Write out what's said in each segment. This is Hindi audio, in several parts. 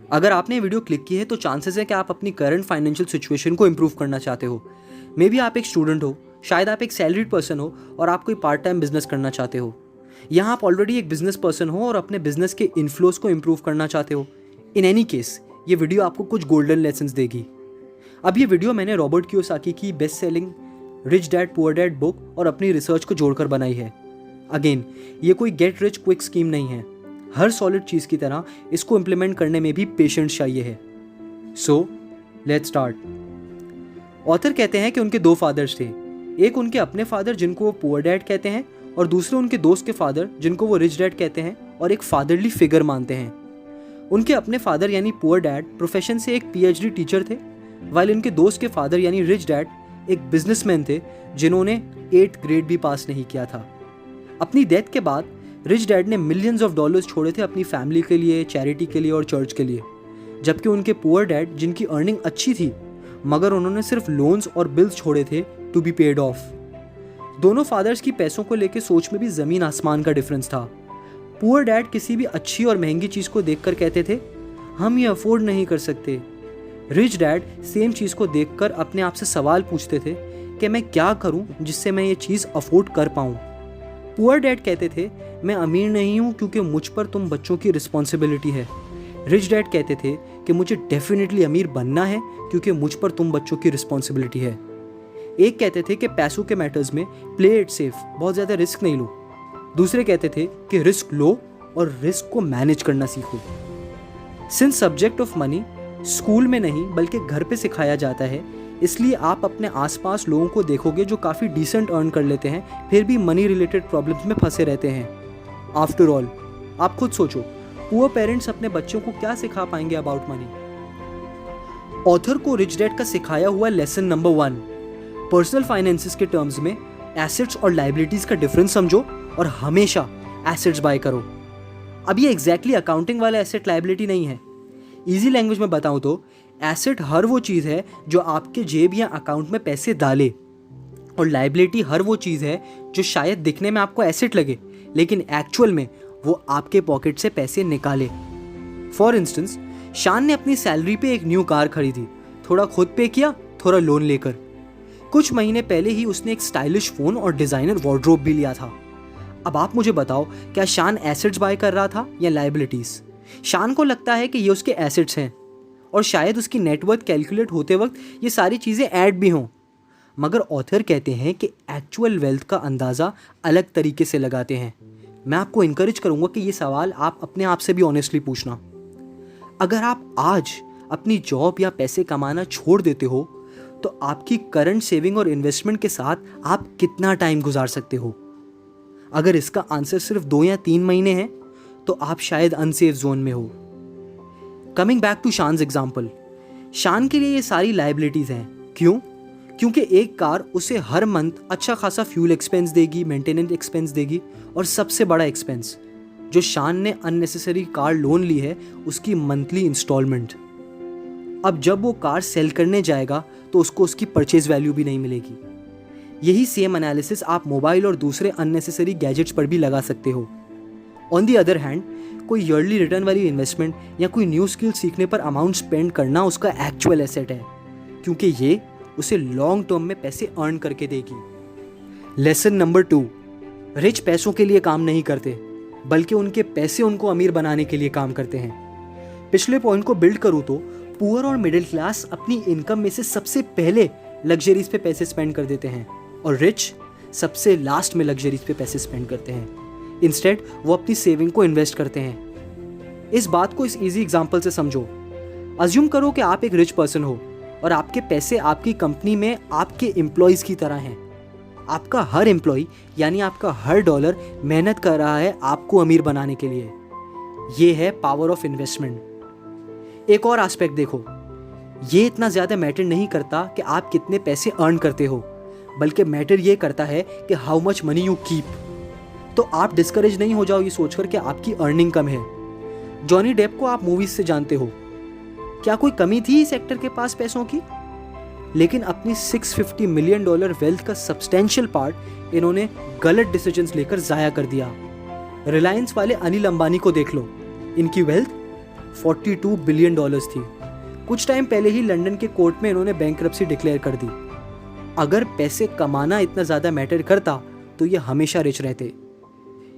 अगर आपने ये वीडियो क्लिक की है तो चांसेस है कि आप अपनी करंट फाइनेंशियल सिचुएशन को इंप्रूव करना चाहते हो। मे बी आप एक स्टूडेंट हो, शायद आप एक सैलरीड पर्सन हो और आप कोई पार्ट टाइम बिजनेस करना चाहते हो, यहाँ आप ऑलरेडी एक बिजनेस पर्सन हो और अपने बिजनेस के इन्फ्लोज को इंप्रूव करना चाहते हो। इन एनी केस ये वीडियो आपको कुछ गोल्डन लेसन्स देगी। अब ये वीडियो मैंने रॉबर्ट कियोसाकी की best selling rich dad poor dad book और अपनी रिसर्च को जोड़कर बनाई है। अगेन, ये कोई गेट रिच क्विक स्कीम नहीं है। हर सॉलिड चीज़ की तरह इसको इम्प्लीमेंट करने में भी पेशेंस चाहिए है। So let's start. ऑथर कहते हैं कि उनके 2 फादर्स थे। एक उनके अपने फादर जिनको वो पुअर डैड कहते हैं और दूसरे उनके दोस्त के फादर जिनको वो रिच डैड कहते हैं और एक फादरली फिगर मानते हैं। उनके अपने फादर यानी पुअर डैड प्रोफेशन से एक PhD टीचर थे, वाइल उनके दोस्त के फादर यानी रिच डैड एक बिजनेसमैन थे जिन्होंने 8th ग्रेड भी पास नहीं किया था। अपनी डेथ के बाद रिच डैड ने मिलियंस ऑफ डॉलर्स छोड़े थे अपनी फैमिली के लिए, चैरिटी के लिए और चर्च के लिए, जबकि उनके पुअर डैड जिनकी अर्निंग अच्छी थी मगर उन्होंने सिर्फ लोन्स और बिल्स छोड़े थे टू बी पेड ऑफ। दोनों फादर्स की पैसों को लेकर सोच में भी ज़मीन आसमान का डिफरेंस था। पुअर डैड किसी भी अच्छी और महंगी चीज़ को देखकर कहते थे हम ये अफोर्ड नहीं कर सकते। रिच डैड सेम चीज़ को देखकर अपने आप से सवाल पूछते थे कि मैं क्या करूं जिससे मैं ये चीज़ अफोर्ड कर पाऊं। पुअर डैड कहते थे मैं अमीर नहीं हूं क्योंकि मुझ पर तुम बच्चों की रिस्पॉन्सिबिलिटी है। रिच डैड कहते थे कि मुझे डेफिनेटली अमीर बनना है क्योंकि मुझ पर तुम बच्चों की रिस्पॉन्सिबिलिटी है। एक कहते थे कि पैसों के मैटर्स में प्ले इट सेफ, बहुत ज़्यादा रिस्क नहीं लो। दूसरे कहते थे कि रिस्क लो और रिस्क को मैनेज करना सीखो। Since subject of money school में नहीं बल्कि घर पे सिखाया जाता है, इसलिए आप अपने आसपास लोगों को देखोगे जो काफ़ी डिसेंट अर्न कर लेते हैं फिर भी मनी रिलेटेड प्रॉब्लम्स में फंसे रहते हैं। आफ्टर ऑल आप खुद सोचो, पुअर पेरेंट्स अपने बच्चों को क्या सिखा पाएंगे अबाउट मनी। ऑथर को रिच डैड का सिखाया हुआ लेसन नंबर 1, पर्सनल फाइनेंसेस के टर्म्स में एसेट्स और लाइबिलिटीज का डिफरेंस समझो और हमेशा एसेट्स बाय करो। अब ये एग्जैक्टली अकाउंटिंग वाला एसेट लाइबिलिटी नहीं है। इजी लैंग्वेज में बताऊं तो एसेट हर वो चीज़ है जो आपके जेब या अकाउंट में पैसे डाले और लाइबिलिटी हर वो चीज़ है जो शायद दिखने में आपको एसेट लगे लेकिन एक्चुअल में वो आपके पॉकेट से पैसे निकाले। फॉर इंस्टेंस, शान ने अपनी सैलरी पे एक न्यू कार खरीदी, थोड़ा खुद पे किया, थोड़ा लोन लेकर। कुछ महीने पहले ही उसने एक स्टाइलिश फ़ोन और डिज़ाइनर वार्डरोब भी लिया था। अब आप मुझे बताओ, क्या शान एसेट्स बाय कर रहा था या लाइबिलिटीज़? शान को लगता है कि ये उसके एसेट्स हैं और शायद उसकी नेटवर्थ कैलकुलेट होते वक्त ये सारी चीज़ें ऐड भी हों, मगर ऑथर कहते हैं कि एक्चुअल वेल्थ का अंदाज़ा अलग तरीके से लगाते हैं। मैं आपको इनकरेज करूँगा कि ये सवाल आप अपने आप से भी ऑनेस्टली पूछना। अगर आप आज अपनी जॉब या पैसे कमाना छोड़ देते हो तो आपकी करंट सेविंग और इन्वेस्टमेंट के साथ आप कितना टाइम गुजार सकते हो? अगर इसका आंसर सिर्फ 2 या 3 महीने हैं तो आप शायद अनसेफ जोन में हो। कमिंग बैक टू शान्स एग्जाम्पल, शान के लिए ये सारी लाइबिलिटीज़ हैं। क्यों? क्योंकि एक कार उसे हर मंथ अच्छा खासा फ्यूल एक्सपेंस देगी, मेंटेनेंस एक्सपेंस देगी और सबसे बड़ा एक्सपेंस जो शान ने अननेसेसरी कार लोन ली है उसकी मंथली इंस्टॉलमेंट। अब जब वो कार सेल करने जाएगा तो उसको उसकी परचेज वैल्यू भी नहीं मिलेगी। यही सेम एनालिसिस आप मोबाइल और दूसरे अननेसेसरी गैजेट्स पर भी लगा सकते हो। ऑन दी अदर हैंड, कोई ईयरली रिटर्न वाली इन्वेस्टमेंट या कोई न्यू स्किल सीखने पर अमाउंट स्पेंड करना उसका एक्चुअल एसेट है क्योंकि ये उसे लॉन्ग टर्म में पैसे अर्न करके देगी। लेसन नंबर 2, रिच पैसों के लिए काम नहीं करते बल्कि उनके पैसे उनको अमीर बनाने के लिए काम करते हैं। पिछले पॉइंट को बिल्ड करूँ तो पुअर और मिडिल क्लास अपनी इनकम में से सबसे पहले लग्जरीज पे पैसे स्पेंड कर देते हैं और रिच सबसे लास्ट में लग्जरीज पे पैसे स्पेंड करते हैं। इंस्टेड वो अपनी सेविंग को इन्वेस्ट करते हैं। इस बात को इस इजी एग्जांपल से समझो। अज्यूम करो कि आप एक रिच पर्सन हो और आपके पैसे आपकी कंपनी में आपके एम्प्लॉयज़ की तरह हैं। आपका हर एम्प्लॉय यानी आपका हर डॉलर मेहनत कर रहा है आपको अमीर बनाने के लिए। ये है पावर ऑफ इन्वेस्टमेंट। एक और एस्पेक्ट देखो, ये इतना ज़्यादा मैटर नहीं करता कि आप कितने पैसे अर्न करते हो, बल्कि मैटर ये करता है कि how much money you keep. तो आप डिस्करेज नहीं हो जाओ ये सोचकर कि आपकी अर्निंग कम है। जॉनी डेप को आप मूवीज से जानते हो। क्या कोई कमी थी इस एक्टर के पास पैसों की? लेकिन अपनी $650 मिलियन वेल्थ का सब्सटेंशियल पार्ट इन्होंने गलत डिसीजंस लेकर जाया कर दिया। रिलायंस वाले अनिल अंबानी को देख लो, इनकी वेल्थ $42 बिलियन थी। कुछ टाइम पहले ही लंदन के कोर्ट में इन्होंने बैंकरप्सी डिक्लेयर कर दी। अगर पैसे कमाना इतना ज़्यादा मैटर करता तो ये हमेशा रिच रहते।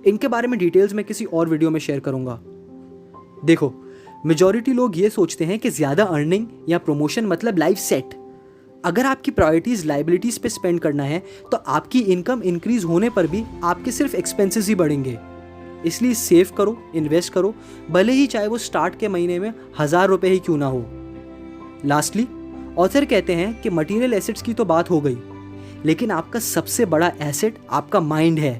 इनके बारे में डिटेल्स मैं किसी और वीडियो में शेयर करूंगा। देखो, मेजॉरिटी लोग ये सोचते हैं कि ज़्यादा अर्निंग या प्रमोशन मतलब लाइफ सेट। अगर आपकी प्रायोरिटीज़ लाइबिलिटीज़ पे स्पेंड करना है तो आपकी इनकम इंक्रीज होने पर भी आपके सिर्फ एक्सपेंसेस ही बढ़ेंगे। इसलिए सेव करो, इन्वेस्ट करो, भले ही चाहे वो स्टार्ट के महीने में 1000 रुपये ही क्यों ना हो। लास्टली, ऑथर कहते हैं कि मटीरियल एसेट्स की तो बात हो गई, लेकिन आपका सबसे बड़ा एसेट आपका माइंड है।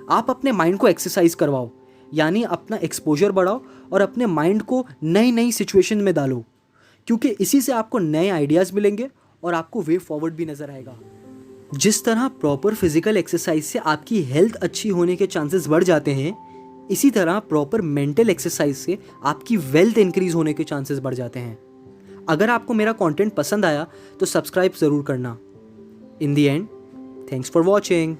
आप अपने माइंड को एक्सरसाइज करवाओ, यानी अपना एक्सपोजर बढ़ाओ और अपने माइंड को नई नई सिचुएशन में डालो, क्योंकि इसी से आपको नए आइडियाज़ मिलेंगे और आपको वे फॉरवर्ड भी नज़र आएगा। जिस तरह प्रॉपर फिजिकल एक्सरसाइज से आपकी हेल्थ अच्छी होने के चांसेस बढ़ जाते हैं, इसी तरह प्रॉपर मेंटल एक्सरसाइज से आपकी वेल्थ इंक्रीज होने के चांसेस बढ़ जाते हैं। अगर आपको मेरा कंटेंट पसंद आया तो सब्सक्राइब ज़रूर करना। In the end, thanks for watching.